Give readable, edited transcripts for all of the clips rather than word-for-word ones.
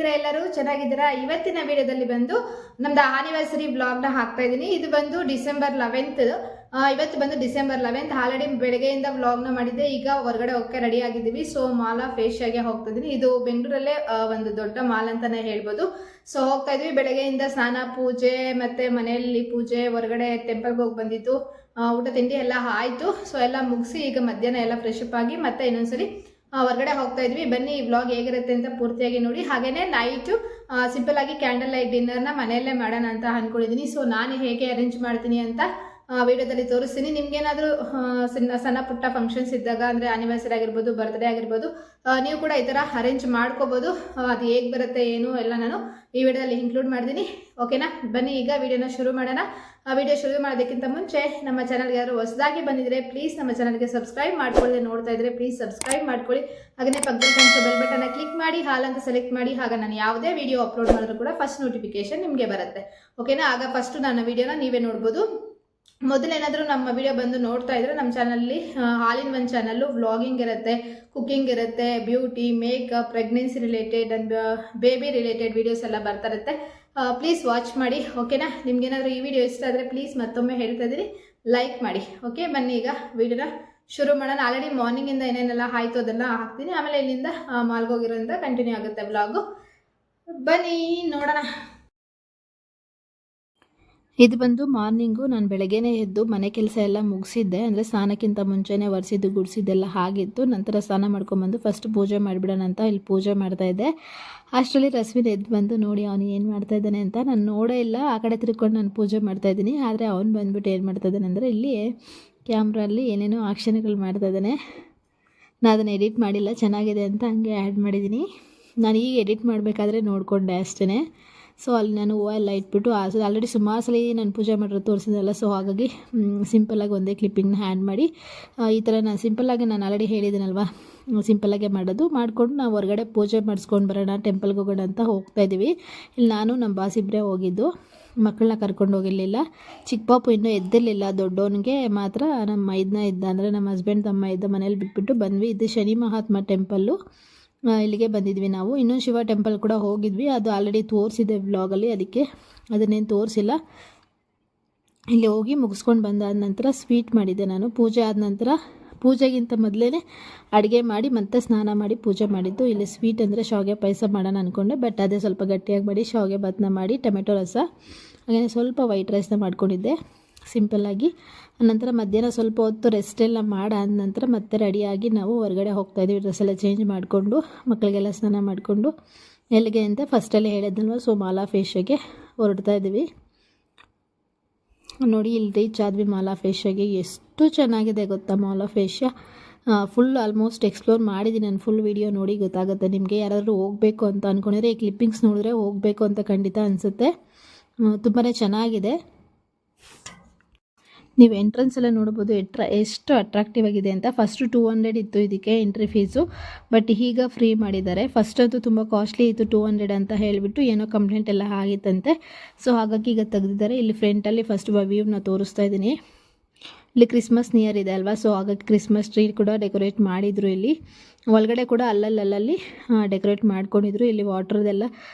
ಹೇಗಿದ್ದೀರಾ ಎಲ್ಲರೂ? ಚೆನ್ನಾಗಿದ್ದೀರಾ? ಇವತ್ತಿನ ವಿಡಿಯೋದಲ್ಲಿ ಬಂದು ನಮ್ದು ಆನಿವರ್ಸರಿ ವ್ಲಾಗ್ನ ಹಾಕ್ತಾ ಇದ್ದೀನಿ. ಇದು ಬಂದು ಡಿಸೆಂಬರ್ 11th. ಇವತ್ತು ಬಂದು ಡಿಸೆಂಬರ್ 11th. ಆಲ್ರೆಡಿ ಬೆಳಗ್ಗೆಯಿಂದ ವ್ಲಾಗ್ನ ಮಾಡಿದ್ದೆ. ಈಗ ಹೊರಗಡೆ ಹೋಗಕ್ಕೆ ರೆಡಿ ಆಗಿದ್ದೀವಿ. ಸೊ ಮಾಲ್ ಆಫ್ ಏಷ್ಯಾಗೆ ಹೋಗ್ತಾ ಇದ್ದೀನಿ. ಇದು ಬೆಂಗಳೂರಲ್ಲೇ ಒಂದು ದೊಡ್ಡ ಮಾಲ್ ಅಂತಾನೆ ಹೇಳ್ಬೋದು. ಸೊ ಹೋಗ್ತಾ ಇದ್ವಿ. ಬೆಳಗ್ಗೆಯಿಂದ ಸ್ನಾನ, ಪೂಜೆ, ಮತ್ತೆ ಮನೆಯಲ್ಲಿ ಪೂಜೆ, ಹೊರಗಡೆ ಟೆಂಪಲ್ಗೆ ಹೋಗಿ ಬಂದಿತ್ತು. ಊಟ ತಿಂಡಿ ಎಲ್ಲ ಆಯಿತು. ಸೊ ಎಲ್ಲ ಮುಗಿಸಿ ಈಗ ಮಧ್ಯಾಹ್ನ ಎಲ್ಲ ಫ್ರೆಶ್ ಅಪ್ ಆಗಿ ಮತ್ತೆ ಇನ್ನೊಂದ್ಸರಿ ಹೊರಗಡೆ ಹೋಗ್ತಾ ಇದ್ವಿ. ಬನ್ನಿ ಈ ವ್ಲಾಗ್ ಹೇಗಿರುತ್ತೆ ಅಂತ ಪೂರ್ತಿಯಾಗಿ ನೋಡಿ. ಹಾಗೇನೆ ನೈಟು ಸಿಂಪಲ್ ಆಗಿ ಕ್ಯಾಂಡಲ್ ಲೈಟ್ ಡಿನ್ನರ್ನ ಮನೆಯಲ್ಲೇ ಮಾಡೋಣ ಅಂತ ಅಂದ್ಕೊಂಡಿದ್ದೀನಿ. ಸೊ ನಾನು ಹೇಗೆ ಅರೇಂಜ್ ಮಾಡ್ತೀನಿ ಅಂತ ವಿಡಿಯೋದಲ್ಲಿ ತೋರಿಸ್ತೀನಿ. ನಿಮ್ಗೇನಾದರೂ ಸಣ್ಣ ಪುಟ್ಟ ಫಂಕ್ಷನ್ಸ್ ಇದ್ದಾಗ, ಅಂದರೆ ಆನಿವರ್ಸರಿ ಆಗಿರ್ಬೋದು, ಬರ್ತ್ಡೇ ಆಗಿರ್ಬೋದು, ನೀವು ಕೂಡ ಈ ಥರ ಅರೇಂಜ್ ಮಾಡ್ಕೋಬೋದು. ಅದು ಹೇಗೆ ಬರುತ್ತೆ ಏನು ಎಲ್ಲ ನಾನು ಈ ವಿಡಿಯೋದಲ್ಲಿ ಇನ್ಕ್ಲೂಡ್ ಮಾಡ್ತೀನಿ. ಓಕೆನಾ? ಬನ್ನಿ ಈಗ ವಿಡಿಯೋನ ಶುರು ಮಾಡೋಣ. ವಿಡಿಯೋ ಶುರು ಮಾಡೋದಕ್ಕಿಂತ ಮುಂಚೆ ನಮ್ಮ ಚಾನಲ್ಗೆ ಯಾರು ಹೊಸದಾಗಿ ಬಂದಿದ್ರೆ ಪ್ಲೀಸ್ ನಮ್ಮ ಚಾನಲ್ಗೆ ಸಬ್ಸ್ಕ್ರೈಬ್ ಮಾಡ್ಕೊಳ್ಳಿ. ನೋಡ್ತಾ ಇದ್ರೆ ಪ್ಲೀಸ್ ಸಬ್ಸ್ಕ್ರೈಬ್ ಮಾಡ್ಕೊಳ್ಳಿ. ಹಾಗೆಯೇ ಪಕ್ಕದಲ್ಲಿ ಕಾಣಿಸೋ ಬೆಲ್ ಬಟನ್ನ ಕ್ಲಿಕ್ ಮಾಡಿ, ಹಾಲ್ ಅಂತ ಸೆಲೆಕ್ಟ್ ಮಾಡಿ. ಆಗ ನಾನು ಯಾವುದೇ ವಿಡಿಯೋ ಅಪ್ಲೋಡ್ ಮಾಡಿದ್ರು ಕೂಡ ಫಸ್ಟ್ ನೋಟಿಫಿಕೇಶನ್ ನಿಮಗೆ ಬರುತ್ತೆ. ಓಕೆನಾ? ಆಗ ಫಸ್ಟ್ ನನ್ನ ವಿಡಿಯೋನ ನೀವೇ ನೋಡ್ಬೋದು. ಮೊದಲೇನಾದರೂ ನಮ್ಮ ವಿಡಿಯೋ ಬಂದು ನೋಡ್ತಾ ಇದ್ರೆ ನಮ್ಮ ಚಾನಲ್ಲಿ all in one channel vlogging ಇರುತ್ತೆ, ಕುಕ್ಕಿಂಗ್ ಇರುತ್ತೆ, beauty, makeup, pregnancy related and baby related videos ಎಲ್ಲ ಬರ್ತಾ ಇರುತ್ತೆ. ಪ್ಲೀಸ್ ವಾಚ್ ಮಾಡಿ. ಓಕೆನಾ? ನಿಮ್ಗೇನಾದರೂ ಈ ವಿಡಿಯೋ ಇಷ್ಟ ಆದರೆ ಪ್ಲೀಸ್ ಮತ್ತೊಮ್ಮೆ ಹೇಳ್ತಾ ಇದ್ದೀನಿ, ಲೈಕ್ ಮಾಡಿ. ಓಕೆ, ಬನ್ನಿ ಈಗ ವಿಡಿಯೋನ ಶುರು ಮಾಡೋಣ. ಆಲ್ರೆಡಿ ಮಾರ್ನಿಂಗಿಂದ ಏನೇನೆಲ್ಲ ಆಯಿತು ಅದೆಲ್ಲ ಹಾಕ್ತೀನಿ. ಆಮೇಲೆ ಇಲ್ಲಿಂದ ಮಾಲ್ಗೋಗಿರೋದ್ರಿಂದ ಕಂಟಿನ್ಯೂ ಆಗುತ್ತೆ ವ್ಲಾಗು. ಬನ್ನಿ ನೋಡೋಣ. ಇದು ಬಂದು ಮಾರ್ನಿಂಗು ನಾನು ಬೆಳಗ್ಗೆನೇ ಎದ್ದು ಮನೆ ಕೆಲಸ ಎಲ್ಲ ಮುಗಿಸಿದ್ದೆ. ಅಂದರೆ ಸ್ನಾನಕ್ಕಿಂತ ಮುಂಚೆನೇ ಒರೆಸಿದ್ದು ಗುಡಿಸಿದ್ದೆಲ್ಲ ಆಗಿತ್ತು. ನಂತರ ಸ್ನಾನ ಮಾಡ್ಕೊಂಬಂದು ಫಸ್ಟ್ ಪೂಜೆ ಮಾಡಿಬಿಡೋಣ ಅಂತ ಇಲ್ಲಿ ಪೂಜೆ ಮಾಡ್ತಾಯಿದ್ದೆ. ಅಷ್ಟರಲ್ಲಿ ರಶ್ಮಿನ್ ಎದ್ದು ಬಂದು ನೋಡಿ ಅವನು ಏನು ಮಾಡ್ತಾಯಿದ್ದಾನೆ ಅಂತ. ನಾನು ನೋಡೇ ಇಲ್ಲ, ಆ ಕಡೆ ತಿರ್ಕೊಂಡು ನಾನು ಪೂಜೆ ಮಾಡ್ತಾಯಿದ್ದೀನಿ. ಆದರೆ ಅವ್ನು ಬಂದುಬಿಟ್ಟು ಏನು ಮಾಡ್ತಾಯಿದ್ದಾನೆ ಅಂದರೆ ಇಲ್ಲಿ ಕ್ಯಾಮ್ರಲ್ಲಿ ಏನೇನೋ ಆಕ್ಷನ್ಗಳು ಮಾಡ್ತಾಯಿದ್ದಾನೆ. ನಾನು ಅದನ್ನು ಎಡಿಟ್ ಮಾಡಿಲ್ಲ, ಚೆನ್ನಾಗಿದೆ ಅಂತ ಹಂಗೆ ಆ್ಯಡ್ ಮಾಡಿದ್ದೀನಿ. ನಾನು ಈಗ ಎಡಿಟ್ ಮಾಡಬೇಕಾದ್ರೆ ನೋಡಿಕೊಂಡೆ ಅಷ್ಟೇ. ಸೊ ಅಲ್ಲಿ ನಾನು ಹೂವು ಎಲ್ಲ ಇಟ್ಬಿಟ್ಟು ಆಲ್ರೆಡಿ ಸುಮಾರು ಸಲ ನಾನು ಪೂಜೆ ಮಾಡಿರೋದು ತೋರಿಸಿದಲ್ಲ. ಸೊ ಹಾಗಾಗಿ ಸಿಂಪಲ್ಲಾಗಿ ಒಂದೇ ಕ್ಲಿಪ್ಪಿಂಗ್ನ ಹ್ಯಾಂಡ್ ಮಾಡಿ ಈ ಥರ ನಾನು ಸಿಂಪಲ್ಲಾಗಿ ನಾನು ಆಲ್ರೆಡಿ ಹೇಳಿದ್ದೀನಲ್ವ, ಸಿಂಪಲ್ಲಾಗೆ ಮಾಡೋದು ಮಾಡಿಕೊಂಡು ನಾವು ಹೊರಗಡೆ ಪೂಜೆ ಮಾಡಿಸ್ಕೊಂಡು ಬರೋಣ, ಟೆಂಪಲ್ಗೆ ಹೋಗೋಣ ಅಂತ ಹೋಗ್ತಾಯಿದ್ದೀವಿ. ಇಲ್ಲಿ ನಾನು ನಮ್ಮ ಬಾಸ್ ಇಬ್ಬರೇ ಹೋಗಿದ್ದು, ಮಕ್ಕಳನ್ನ ಕರ್ಕೊಂಡು ಹೋಗಿರಲಿಲ್ಲ. ಚಿಕ್ಕ ಪಾಪು ಇನ್ನೂ ಎದ್ದಿರಲಿಲ್ಲ. ದೊಡ್ಡವನಿಗೆ ಮಾತ್ರ ನಮ್ಮ ಮೈದನ ಇದ್ದ, ಅಂದರೆ ನಮ್ಮ ಹಸ್ಬೆಂಡ್ ತಮ್ಮ ಇದ್ದ ಮನೇಲಿ ಬಿಟ್ಬಿಟ್ಟು ಬಂದ್ವಿ. ಇದು ಶನಿ ಮಹಾತ್ಮ ಟೆಂಪಲ್ಲು, ಇಲ್ಲಿಗೆ ಬಂದಿದ್ವಿ ನಾವು. ಇನ್ನೊಂದು ಶಿವ ಟೆಂಪಲ್ ಕೂಡ ಹೋಗಿದ್ವಿ, ಅದು ಆಲ್ರೆಡಿ ತೋರಿಸಿದೆ ವ್ಲಾಗಲ್ಲಿ, ಅದಕ್ಕೆ ಅದನ್ನೇನು ತೋರಿಸಿಲ್ಲ. ಇಲ್ಲಿ ಹೋಗಿ ಮುಗಿಸ್ಕೊಂಡು ಬಂದಾದ ನಂತರ ಸ್ವೀಟ್ ಮಾಡಿದ್ದೆ ನಾನು. ಪೂಜೆ ಆದ ನಂತರ, ಪೂಜೆಗಿಂತ ಮೊದಲೇ ಅಡುಗೆ ಮಾಡಿ ಮತ್ತೆ ಸ್ನಾನ ಮಾಡಿ ಪೂಜೆ ಮಾಡಿದ್ದು. ಇಲ್ಲಿ ಸ್ವೀಟ್ ಅಂದರೆ ಶಾವಿಗೆ ಪಾಯಸ ಮಾಡೋಣ ಅಂದ್ಕೊಂಡೆ, ಬಟ್ ಅದೇ ಸ್ವಲ್ಪ ಗಟ್ಟಿಯಾಗಿ ಮಾಡಿ ಶಾವಿಗೆ ಭಾತನ ಮಾಡಿ, ಟೊಮೆಟೊ ರಸ, ಹಾಗೆ ಸ್ವಲ್ಪ ವೈಟ್ ರೈಸ್ನ ಮಾಡ್ಕೊಂಡಿದ್ದೆ ಸಿಂಪಲ್ಲಾಗಿ. ನಂತರ ಮಧ್ಯಾಹ್ನ ಸ್ವಲ್ಪ ಹೊತ್ತು ರೆಸ್ಟ್ ಎಲ್ಲ ಮಾಡಾದ ನಂತರ ಮತ್ತೆ ರೆಡಿಯಾಗಿ ನಾವು ಹೊರಗಡೆ ಹೋಗ್ತಾಯಿದ್ವಿ. ಡ್ರೆಸ್ ಎಲ್ಲ ಚೇಂಜ್ ಮಾಡಿಕೊಂಡು ಮಕ್ಕಳಿಗೆಲ್ಲ ಸ್ನಾನ ಮಾಡಿಕೊಂಡು ಎಲ್ಲಿಗೆ ಅಂತ ಫಸ್ಟಲ್ಲೇ ಹೇಳಿದ್ನಲ್ವ. ಸೊ ಮಾಲ್ ಆಫ್ ಏಷ್ಯಾಗೆ ಹೊರಡ್ತಾ ಇದ್ದೀವಿ. ನೋಡಿ ಇಲ್ಲಿ ರೀಚ್ ಆದ್ವಿ ಮಾಲ್ ಆಫ್ ಏಷ್ಯಾಗೆ. ಎಷ್ಟು ಚೆನ್ನಾಗಿದೆ ಗೊತ್ತಾ mall of Asia. Full almost explore ಮಾಡಿದ್ದೀನಿ ನಾನು. ಫುಲ್ ವಿಡಿಯೋ ನೋಡಿ ಗೊತ್ತಾಗುತ್ತೆ ನಿಮಗೆ. ಯಾರಾದರೂ ಹೋಗಬೇಕು ಅಂತ ಅಂದ್ಕೊಂಡಿದ್ರೆ ಈ ಕ್ಲಿಪ್ಪಿಂಗ್ಸ್ ನೋಡಿದ್ರೆ ಹೋಗಬೇಕು ಅಂತ ಖಂಡಿತ ಅನಿಸುತ್ತೆ. ತುಂಬಾ ಚೆನ್ನಾಗಿದೆ. ನೀವು ಎಂಟ್ರೆನ್ಸ್ ಎಲ್ಲ ನೋಡ್ಬೋದು ಎಷ್ಟು ಅಟ್ರಾಕ್ಟಿವ್ ಆಗಿದೆ ಅಂತ. ಫಸ್ಟು 200 ಇತ್ತು ಇದಕ್ಕೆ ಎಂಟ್ರಿ ಫೀಸು, ಬಟ್ ಈಗ ಫ್ರೀ ಮಾಡಿದ್ದಾರೆ. ಫಸ್ಟ್ ಅಂತೂ ತುಂಬ ಕಾಸ್ಟ್ಲಿ ಇತ್ತು, 200 ಅಂತ ಹೇಳಿಬಿಟ್ಟು ಏನೋ ಕಂಪ್ಲೇಂಟ್ ಎಲ್ಲ ಆಗಿತ್ತಂತೆ. ಸೊ ಹಾಗಾಗಿ ಈಗ ತೆಗೆದಿದ್ದಾರೆ. ಇಲ್ಲಿ ಫ್ರಂಟಲ್ಲಿ ಫಸ್ಟ್ ವ್ಯೂವ್ನ ತೋರಿಸ್ತಾ ಇದ್ದೀನಿ. ಇಲ್ಲಿ ಕ್ರಿಸ್ಮಸ್ ನಿಯರ್ ಇದೆ ಅಲ್ವಾ, ಸೊ ಹಾಗಾಗಿ ಕ್ರಿಸ್ಮಸ್ ಟ್ರೀ ಕೂಡ ಡೆಕೋರೇಟ್ ಮಾಡಿದರು. ಇಲ್ಲಿ ಒಳಗಡೆ ಕೂಡ ಅಲ್ಲಲ್ಲಿ ಡೆಕೋರೇಟ್ ಮಾಡ್ಕೊಂಡಿದ್ರು. ಇಲ್ಲಿ ವಾಟ್ರದೆಲ್ಲ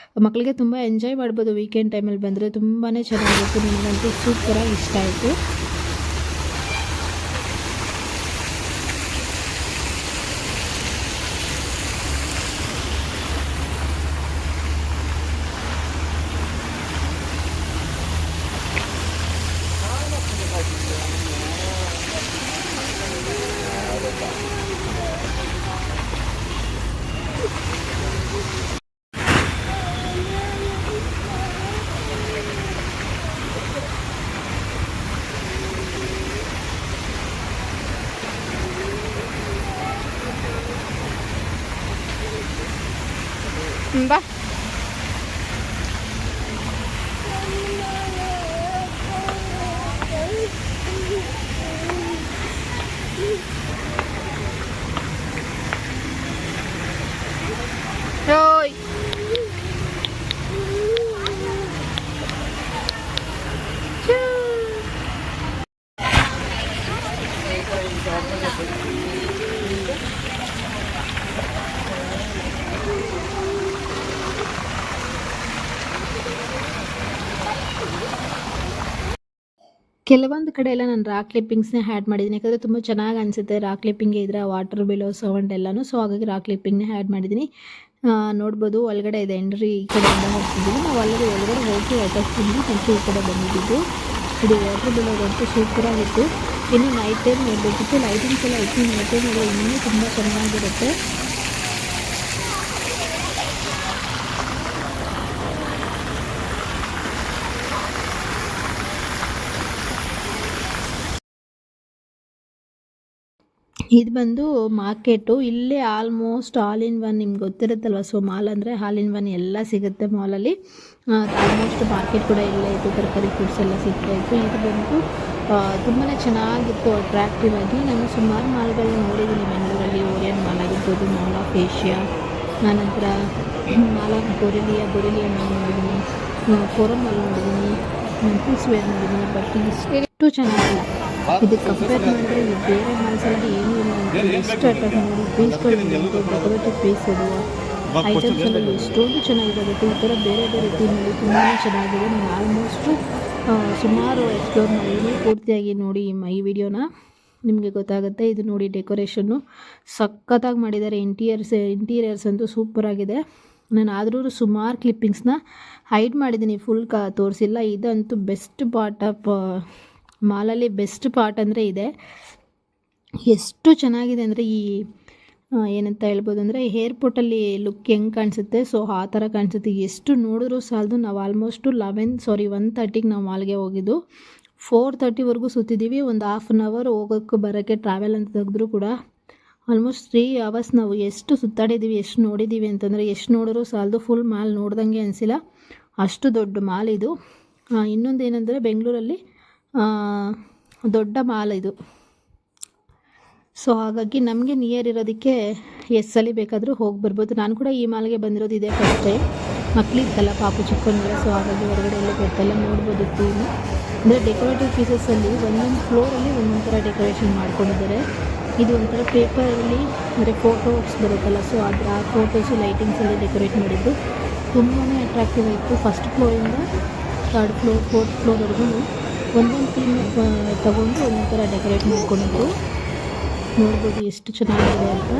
ಮಕ್ಕಳಿಗೆ ತುಂಬ ಎಂಜಾಯ್ ಮಾಡ್ಬೋದು. ವೀಕೆಂಡ್ ಟೈಮಲ್ಲಿ ಬಂದರೆ ತುಂಬಾ ಚೆನ್ನಾಗಿತ್ತು. ನನಗಂತೂ ಸೂಪರಾಗಿ ಇಷ್ಟ ಆಯಿತು. ಬಾ rồi. ಕೆಲವೊಂದು ಕಡೆ ಎಲ್ಲ ನಾನು ರಾ ಕ್ಲಿಪ್ಪಿಂಗ್ಸ್ನೇ ಆ್ಯಡ್ ಮಾಡಿದ್ದೀನಿ, ಯಾಕಂದರೆ ತುಂಬ ಚೆನ್ನಾಗಿ ಅನಿಸುತ್ತೆ ರಾ ಕ್ಲಿಪ್ಪಿಂಗ್ಗೆ ಇದ್ರೆ ವಾಟರ್ ಬೀಳೋ ಸೌಂಡ್ ಎಲ್ಲನೂ. ಸೊ ಹಾಗಾಗಿ ರಾ ಕ್ಲಿಪ್ಪಿಂಗ್ನೇ ಆ್ಯಡ್ ಮಾಡಿದ್ದೀನಿ. ನೋಡ್ಬೋದು ಒಳಗಡೆ ಇದೆ ಎಂಟ್ರಿ, ಈ ಕಡೆಯಿಂದ ಹೋಗ್ತಿದ್ದೀವಿ. ನಾವು ಆಲ್ರೆಡಿ ಒಳಗಡೆ ಹೋಗಿ ವಾಪಸ್ ಬಂದು ಮತ್ತೆ ಈ ಕಡೆ ಬಂದಿದ್ದು. ಇದು ವಾಟರ್ ಬೀಳೋದಂತೂ ಸೂಪರಾಗಿತ್ತು. ಇನ್ನು ನೈಟ್ ಟೈಮ್ ನೋಡಬೇಕಿತ್ತು, ಲೈಟಿಂಗ್ಸ್ ಎಲ್ಲ ಇತ್ತು. ನೈಟ್ ಟೈಮ್ ನೋಡಿದ್ರೆ ಇನ್ನೂ ತುಂಬ ಚೆನ್ನಾಗಿರುತ್ತೆ. ಇದು ಬಂದು ಮಾರ್ಕೆಟು. ಇಲ್ಲೇ ಆಲ್ಮೋಸ್ಟ್ ಆಲ್ ಇನ್ ಒನ್ ನಿಮ್ಗೆ ಗೊತ್ತಿರುತ್ತಲ್ವ. ಸೊ ಮಾಲ್ ಅಂದರೆ ಆಲ್ ಇನ್ ಒನ್ ಎಲ್ಲ ಸಿಗುತ್ತೆ ಮಾಲಲ್ಲಿ. ಆಲ್ಮೋಸ್ಟ್ ಮಾರ್ಕೆಟ್ ಕೂಡ ಇಲ್ಲೇ ಇತ್ತು, ತರಕಾರಿ ಫ್ರೂಟ್ಸ್ ಎಲ್ಲ ಸಿಗ್ತಾಯಿತ್ತು. ಇದು ಬಂದು ತುಂಬಾ ಚೆನ್ನಾಗಿತ್ತು ಅಟ್ರಾಕ್ಟಿವ್ ಆಗಿ. ನಾನು ಸುಮಾರು ಮಾಲ್ಗಳನ್ನ ನೋಡಿದ್ದೀನಿ ಬೆಂಗಳೂರಲ್ಲಿ. ಓರಿಯನ್ ಮಾಲ್ ಆಗಿರ್ಬೋದು, ಮಾಲ್ ಆಫ್ ಏಷ್ಯಾ, ಆನಂತರ ಮಾಲ್ ಆಫ್ ಗೊರಿಲಿಯಾ ಮಾಲ್ ನೋಡಿದ್ದೀನಿ, ಫೋರಮ್ ಮಾಲ್ ನೋಡಿದ್ದೀನಿ, ಮಂತ್ರೀಸ್ ವೇರ್ ನೋಡಿದ್ದೀನಿ. ಬಟ್ ಇಷ್ಟು ಚೆನ್ನಾಗಿಲ್ಲ. ಇದಕ್ಕೆ ಕಂಪೇರ್ ಮಾಡಿದ್ರೆ ಇದು ಬೇರೆ ಮಾಲ್ಸ್ ಎಲ್ಲ ಏನೂ ಇಲ್ಲ ಅಂತ ಎಷ್ಟು ಅಟ್ರಾಕ್ಟ್ ನೋಡಿ. ಪೀಸ್ಗಳು ಡೆಕೋರೇಟಿವ್ ಪೀಸ್ ಇದು ಐಟಮ್ಸ್ ಎಲ್ಲ ಎಷ್ಟೊಂದು ಚೆನ್ನಾಗಿರುತ್ತೆ. ಈ ಥರ ಬೇರೆ ಬೇರೆ ರೀತಿಯಲ್ಲಿ ತುಂಬಾ ಚೆನ್ನಾಗಿದೆ. ನಾನು ಆಲ್ಮೋಸ್ಟು ಸುಮಾರು ಎಕ್ಸ್ಪ್ಲೋರ್ ಮಾಡಿದ್ದೀನಿ. ಪೂರ್ತಿಯಾಗಿ ನೋಡಿ ಈ ವಿಡಿಯೋನ, ನಿಮಗೆ ಗೊತ್ತಾಗುತ್ತೆ. ಇದು ನೋಡಿ ಡೆಕೋರೇಷನ್ನು ಸಖತ್ತಾಗಿ ಮಾಡಿದ್ದಾರೆ. ಇಂಟೀರಿಯರ್ಸ್ ಅಂತೂ ಸೂಪರಾಗಿದೆ. ನಾನು ಆದರೂ ಸುಮಾರು ಕ್ಲಿಪ್ಪಿಂಗ್ಸ್ನ ಹೈಡ್ ಮಾಡಿದ್ದೀನಿ, ಫುಲ್ ತೋರಿಸಿಲ್ಲ. ಇದಂತೂ ಬೆಸ್ಟ್ ಪಾರ್ಟ್ ಆಫ್ ಮಾಲಲ್ಲಿ. ಬೆಸ್ಟ್ ಪಾರ್ಟ್ ಅಂದರೆ ಇದೆ. ಎಷ್ಟು ಚೆನ್ನಾಗಿದೆ ಅಂದರೆ ಈ ಏನಂತ ಹೇಳ್ಬೋದು ಅಂದರೆ ಏರ್ಪೋರ್ಟಲ್ಲಿ ಲುಕ್ ಹೆಂಗೆ ಕಾಣಿಸುತ್ತೆ, ಸೊ ಆ ಥರ ಕಾಣಿಸುತ್ತೆ. ಎಷ್ಟು ನೋಡಿದ್ರೂ ಸಾಲದು. ನಾವು ಆಲ್ಮೋಸ್ಟು 1:30ಗೆ ನಾವು ಮಾಲ್ಗೆ ಹೋಗಿದ್ದು. 4:30ವರೆಗೂ ಸುತ್ತಿದ್ದೀವಿ. ಒಂದು ಹಾಫ್ ಆನ್ ಅವರ್ ಹೋಗೋಕ್ಕೆ ಬರೋಕ್ಕೆ ಟ್ರಾವೆಲ್ ಅಂತ ತೆಗೆದ್ರೂ ಕೂಡ ಆಲ್ಮೋಸ್ಟ್ 3 ಅವರ್ಸ್ ನಾವು ಎಷ್ಟು ಸುತ್ತಾಡಿದ್ದೀವಿ, ಎಷ್ಟು ನೋಡಿದ್ದೀವಿ ಅಂತಂದರೆ ಎಷ್ಟು ನೋಡಿದ್ರೂ ಸಾಲದು. ಫುಲ್ ಮಾಲ್ ನೋಡ್ದಂಗೆ ಅನಿಸಿಲ್ಲ, ಅಷ್ಟು ದೊಡ್ಡ ಮಾಲ್ ಇದು. ಇನ್ನೊಂದು ಏನಂದರೆ ಬೆಂಗಳೂರಲ್ಲಿ ದೊಡ್ಡ ಮಾಲ್ ಇದು. ಸೊ ಹಾಗಾಗಿ ನಮಗೆ ನಿಯರ್ ಇರೋದಕ್ಕೆ ಎಸ್ಸಲ್ಲಿ ಬೇಕಾದರೂ ಹೋಗಿ ಬರ್ಬೋದು. ನಾನು ಕೂಡ ಈ ಮಾಲ್ಗೆ ಬಂದಿರೋದು ಇದೆ ಫಸ್ಟ್ ಟೈಮ್. ಮಕ್ಕಳಿದ್ದಲ್ಲ, ಪಾಪು ಚಿಕ್ಕವನಿಗೆ. ಸೊ ಹಾಗಾಗಿ ಹೊರಗಡೆ ಎಲ್ಲ ಗೊತ್ತೆಲ್ಲ ನೋಡ್ಬೋದು. ಥೀಮ್ ಅಂದರೆ ಡೆಕೋರೇಟಿವ್ ಪೀಸಸ್ಸಲ್ಲಿ ಒಂದೊಂದು ಫ್ಲೋರಲ್ಲಿ ಒಂದೊಂದು ಥರ ಡೆಕೋರೇಷನ್ ಮಾಡ್ಕೊಂಡಿದ್ದಾರೆ. ಇದು ಒಂಥರ ಪೇಪರಲ್ಲಿ ಅಂದರೆ ಫೋಟೋಸ್ ಬರುತ್ತಲ್ಲ, ಸೊ ಅದು ಆ ಫೋಟೋಸು ಲೈಟಿಂಗ್ಸಲ್ಲಿ ಡೆಕೋರೇಟ್ ಮಾಡಿದ್ದು ತುಂಬಾ ಅಟ್ರಾಕ್ಟಿವ್ ಆಯಿತು. ಫಸ್ಟ್ ಫ್ಲೋರಿಂದ 3rd ಫ್ಲೋರ್ 4th ಫ್ಲೋರ್ವರೆಗೂ ಒಂದೊಂದು ಥೀಮ್ ತೊಗೊಂಡು ಒಂದೊಂದು ಥರ ಡೆಕೋರೇಟ್ ಮಾಡ್ಕೊಂಡಿದ್ರು. ನೋಡ್ಬೋದು ಎಷ್ಟು ಚೆನ್ನಾಗಿದೆ ಅಂತ.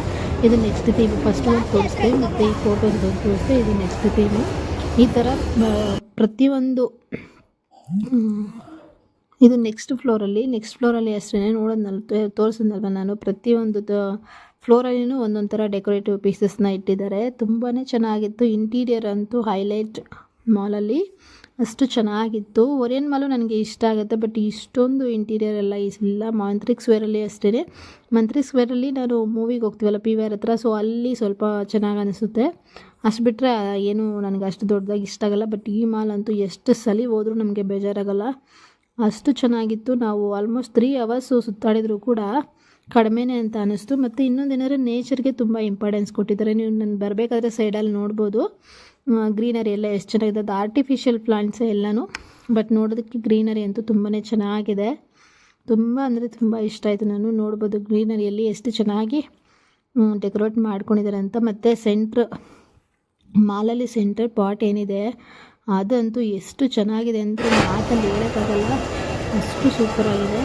ಇದು ನೆಕ್ಸ್ಟ್ ಥೀಮ್. ಫಸ್ಟ್ ಒಂದು ತೋರಿಸ್ದೆ, ಮತ್ತು ಈ ಫೋಟೋಸ್ ಒಂದು ತೋರಿಸ್ದೆ, ಇದು ನೆಕ್ಸ್ಟ್ ಥೀಮು. ಈ ಥರ ಪ್ರತಿಯೊಂದು ಇದು ನೆಕ್ಸ್ಟ್ ಫ್ಲೋರಲ್ಲಿ ಅಷ್ಟೇ ನೋಡೋದ್ನಲ್ಲ, ತೋರಿಸಿದ್ನಲ್ವ ನಾನು. ಪ್ರತಿಯೊಂದು ಫ್ಲೋರಲ್ಲಿನೂ ಒಂದೊಂದು ಥರ ಡೆಕೋರೇಟಿವ್ ಪೀಸಸ್ನ ಇಟ್ಟಿದ್ದಾರೆ. ತುಂಬಾ ಚೆನ್ನಾಗಿತ್ತು. ಇಂಟೀರಿಯರ್ ಅಂತೂ ಹೈಲೈಟ್ ಮಾಲಲ್ಲಿ. ಅಷ್ಟು ಚೆನ್ನಾಗಿತ್ತು. ಓರಿಯನ್ ಮಾಲು ನನಗೆ ಇಷ್ಟ ಆಗುತ್ತೆ, ಬಟ್ ಇಷ್ಟೊಂದು ಇಂಟೀರಿಯರ್ ಎಲ್ಲ ಇಲ್ಲ. ಮಂತ್ರಿಕ್ಸ್ ವೇರಲ್ಲಿ ಅಷ್ಟೇ. ಮಂತ್ರಿಕ್ಸ್ ವೇರಲ್ಲಿ ನಾನು ಮೂವಿಗೆ ಹೋಗ್ತೀವಲ್ಲ PVR ಹತ್ರ, ಸೊ ಅಲ್ಲಿ ಸ್ವಲ್ಪ ಚೆನ್ನಾಗಿ ಅನಿಸುತ್ತೆ. ಅಷ್ಟು ಬಿಟ್ಟರೆ ಏನು ನನಗೆ ಅಷ್ಟು ದೊಡ್ಡದಾಗಿ ಇಷ್ಟ ಆಗಲ್ಲ. ಬಟ್ ಈ ಮಾಲ್ ಅಂತೂ ಎಷ್ಟು ಸಲ ಹೋದರೂ ನಮಗೆ ಬೇಜಾರಾಗಲ್ಲ, ಅಷ್ಟು ಚೆನ್ನಾಗಿತ್ತು. ನಾವು ಆಲ್ಮೋಸ್ಟ್ 3 ಅವರ್ಸು ಸುತ್ತಾಡಿದರೂ ಕೂಡ ಕಡಿಮೆನೇ ಅಂತ ಅನ್ನಿಸ್ತು. ಮತ್ತು ಇನ್ನೊಂದೇನಾದ್ರೆ ನೇಚರ್ಗೆ ತುಂಬ ಇಂಪಾರ್ಟೆನ್ಸ್ ಕೊಟ್ಟಿದ್ದಾರೆ. ನೀವು ನಾನು ಬರಬೇಕಾದ್ರೆ ಸೈಡಲ್ಲಿ ನೋಡ್ಬೋದು ಗ್ರೀನರಿ ಎಲ್ಲ ಎಷ್ಟು ಚೆನ್ನಾಗಿದೆ. ಅದು ಆರ್ಟಿಫಿಷಿಯಲ್ ಪ್ಲಾಂಟ್ಸೇ ಎಲ್ಲನೂ, ಬಟ್ ನೋಡೋದಕ್ಕೆ ಗ್ರೀನರಿ ಅಂತೂ ತುಂಬಾ ಚೆನ್ನಾಗಿದೆ. ತುಂಬ ಅಂದರೆ ತುಂಬ ಇಷ್ಟ ಆಯಿತು. ನಾನು ನೋಡ್ಬೋದು ಗ್ರೀನರಿಯಲ್ಲಿ ಎಷ್ಟು ಚೆನ್ನಾಗಿ ಡೆಕೋರೇಟ್ ಮಾಡ್ಕೊಂಡಿದ್ದಾರೆ ಅಂತ. ಮತ್ತು ಮಾಲಲ್ಲಿ ಸೆಂಟ್ರ್ ಪಾಟ್ ಏನಿದೆ ಅದಂತೂ ಎಷ್ಟು ಚೆನ್ನಾಗಿದೆ ಅಂದರೆ ಮಾತಲ್ಲಿ ಹೇಳೋಕ್ಕಾಗಲ್ಲ, ಅಷ್ಟು ಸೂಪರಾಗಿದೆ.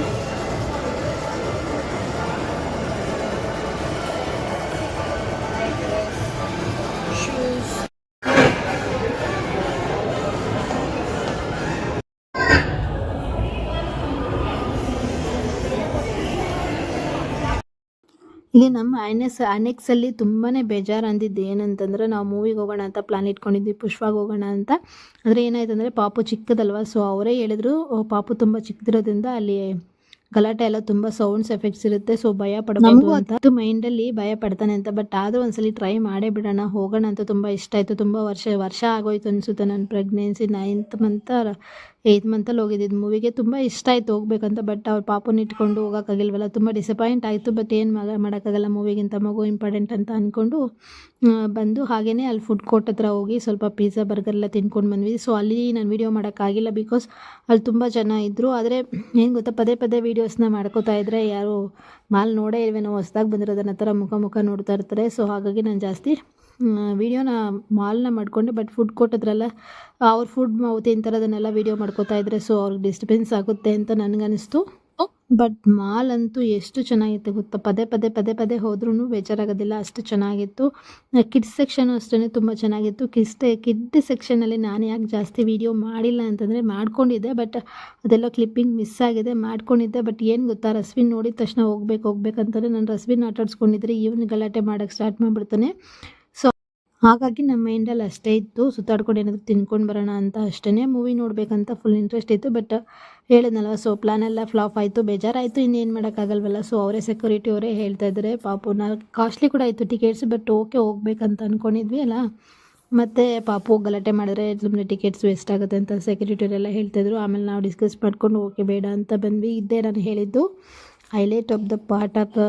ಇಲ್ಲಿ ನಮ್ಮ ಅನೆಕ್ಸಲ್ಲಿ ತುಂಬಾ ಬೇಜಾರು ಅಂದಿದ್ದು ಏನಂತಂದರೆ, ನಾವು ಮೂವಿಗೆ ಹೋಗೋಣ ಅಂತ ಪ್ಲ್ಯಾನ್ ಇಟ್ಕೊಂಡಿದ್ವಿ, ಪುಷ್ಪಾಗೆ ಹೋಗೋಣ ಅಂತ. ಆದರೆ ಏನಾಯ್ತು ಅಂದರೆ ಪಾಪು ಚಿಕ್ಕದಲ್ವ, ಸೊ ಅವರೇ ಹೇಳಿದ್ರು ಪಾಪು ತುಂಬ ಚಿಕ್ಕದಿರೋದ್ರಿಂದ ಅಲ್ಲಿ ಗಲಾಟೆ ಎಲ್ಲ ತುಂಬ ಸೌಂಡ್ಸ್ ಎಫೆಕ್ಟ್ಸ್ ಇರುತ್ತೆ, ಸೊ ಭಯ ಪಡಬಹುದು ಅಂತ ಮೈಂಡಲ್ಲಿ ಭಯ ಪಡ್ತಾನೆ ಅಂತ. ಬಟ್ ಆದರೂ ಒಂದ್ಸಲಿ ಟ್ರೈ ಮಾಡೇ ಬಿಡೋಣ, ಹೋಗೋಣ ಅಂತ ತುಂಬ ಇಷ್ಟ ಆಯಿತು. ತುಂಬ ವರ್ಷ ಆಗೋಯ್ತು ಅನಿಸುತ್ತೆ. ನನ್ನ ಪ್ರೆಗ್ನೆನ್ಸಿ 9th ಮಂತ್ 8th ಮಂತಲ್ಲಿ ಹೋಗಿದ್ದಿದ್ದು ಮೂವಿಗೆ. ತುಂಬ ಇಷ್ಟ ಆಯಿತು ಹೋಗ್ಬೇಕಂತ, ಬಟ್ ಅವ್ರ ಪಾಪನ ಇಟ್ಕೊಂಡು ಹೋಗೋಕ್ಕಾಗಿಲ್ವಲ್ಲ, ತುಂಬ ಡಿಸಪಾಯಿಂಟ್ ಆಯಿತು. ಬಟ್ ಏನು ಮಾಡೋಕ್ಕಾಗಲ್ಲ, ಮೂವಿಗಿಂತ ಮಗು ಇಂಪಾರ್ಟೆಂಟ್ ಅಂತ ಅಂದ್ಕೊಂಡು ಬಂದು ಹಾಗೆಯೇ ಅಲ್ಲಿ ಫುಡ್ ಕೋರ್ಟ್ ಹತ್ರ ಹೋಗಿ ಸ್ವಲ್ಪ ಪಿಜ್ಜಾ ಬರ್ಗರ್ ಎಲ್ಲ ತಿನ್ಕೊಂಡು ಬಂದ್ವಿ. ಸೊ ಅಲ್ಲಿ ನಾನು ವೀಡಿಯೋ ಮಾಡೋಕ್ಕಾಗಿಲ್ಲ, ಬಿಕಾಸ್ ಅಲ್ಲಿ ತುಂಬ ಜನ ಇದ್ದರು. ಆದರೆ ಏನು ಗೊತ್ತಾ, ಪದೇ ವೀಡಿಯೋಸ್ನ ಮಾಡ್ಕೋತಾ ಇದ್ದರೆ ಯಾರು ಮಾಲ್ ನೋಡೇ ಇಲ್ವೇನೋ, ಹೊಸ್ದಾಗಿ ಬಂದಿರೋದನ್ನ ಥರ ಮುಖ ನೋಡ್ತಾ ಇರ್ತಾರೆ. ಸೊ ಹಾಗಾಗಿ ನಾನು ಜಾಸ್ತಿ ವೀಡಿಯೋನ ಮಾಲ್ನ ಮಾಡಿಕೊಂಡೆ. ಬಟ್ ಫುಡ್ ಕೊಟ್ಟಿದ್ರಲ್ಲ, ಅವ್ರ ಫುಡ್ ತಿಂತಾರದನ್ನೆಲ್ಲ ವೀಡಿಯೋ ಮಾಡ್ಕೋತಾ ಇದ್ರೆ ಸೊ ಅವ್ರಿಗೆ ಡಿಸ್ಟರ್ಬೆನ್ಸ್ ಆಗುತ್ತೆ ಅಂತ ನನಗನ್ನಿಸ್ತು. ಬಟ್ ಮಾಲ್ ಅಂತೂ ಎಷ್ಟು ಚೆನ್ನಾಗಿತ್ತು ಗೊತ್ತಾ, ಪದೇ ಪದೇ ಪದೇ ಪದೇ ಹೋದ್ರೂ ಬೇಜಾರಾಗೋದಿಲ್ಲ, ಅಷ್ಟು ಚೆನ್ನಾಗಿತ್ತು. ಕಿಡ್ಸ್ ಸೆಕ್ಷನು ಅಷ್ಟೇ ತುಂಬ ಚೆನ್ನಾಗಿತ್ತು. ಕಿಡ್ ಸೆಕ್ಷನಲ್ಲಿ ನಾನು ಯಾಕೆ ಜಾಸ್ತಿ ವೀಡಿಯೋ ಮಾಡಿಲ್ಲ ಅಂತಂದರೆ ಮಾಡ್ಕೊಂಡಿದ್ದೆ, ಬಟ್ ಅದೆಲ್ಲ ಕ್ಲಿಪ್ಪಿಂಗ್ ಮಿಸ್ ಆಗಿದೆ. ಮಾಡ್ಕೊಂಡಿದ್ದೆ, ಬಟ್ ಏನು ಗೊತ್ತಾ, ರಸ್ವಿನ್ ನೋಡಿದ ತಕ್ಷಣ ಹೋಗ್ಬೇಕಂತಾರೆ. ನಾನು ರಸ್ವಿನ್ ಆಟಾಡ್ಸ್ಕೊಂಡಿದ್ರೆ ಇವನು ಗಲಾಟೆ ಮಾಡೋಕ್ಕೆ ಸ್ಟಾರ್ಟ್ ಮಾಡಿಬಿಡ್ತಾನೆ. ಸೊ ಹಾಗಾಗಿ ನಮ್ಮ ಮೈಂಡಲ್ಲಿ ಅಷ್ಟೇ ಇತ್ತು, ಸುತ್ತಾಡ್ಕೊಂಡು ಏನಾದರೂ ತಿನ್ಕೊಂಡು ಬರೋಣ ಅಂತ ಅಷ್ಟೇ. ಮೂವಿ ನೋಡಬೇಕಂತ ಫುಲ್ ಇಂಟ್ರೆಸ್ಟ್ ಇತ್ತು, ಬಟ್ ಹೇಳಿದ್ನಲ್ವ, ಸೊ ಪ್ಲಾನ್ ಎಲ್ಲ ಫ್ಲಾಪ್ ಆಯಿತು, ಬೇಜಾರಾಯಿತು, ಇನ್ನೇನು ಮಾಡೋಕ್ಕಾಗಲ್ವಲ್ಲ. ಸೊ ಅವರೇ ಸೆಕ್ಯೂರಿಟಿ ಅವರೇ ಹೇಳ್ತಾ ಇದ್ದಾರೆ, ಪಾಪುನ ಕಾಸ್ಟ್ಲಿ ಕೂಡ ಆಯಿತು ಟಿಕೆಟ್ಸ್, ಬಟ್ ಓಕೆ ಹೋಗ್ಬೇಕಂತ ಅಂದ್ಕೊಂಡಿದ್ವಿ ಅಲ್ಲ. ಮತ್ತು ಪಾಪು ಗಲಾಟೆ ಮಾಡಿದ್ರೆ ಸುಮ್ಮನೆ ಟಿಕೆಟ್ಸ್ ವೇಸ್ಟ್ ಆಗುತ್ತೆ ಅಂತ ಸೆಕ್ಯೂರಿಟಿಯವರೆಲ್ಲ ಹೇಳ್ತಾಯಿದ್ರು. ಆಮೇಲೆ ನಾವು ಡಿಸ್ಕಸ್ ಮಾಡ್ಕೊಂಡು ಓಕೆ ಬೇಡ ಅಂತ ಬಂದ್ವಿ. ಇದ್ದೇ ನಾನು ಹೇಳಿದ್ದು highlight of the part of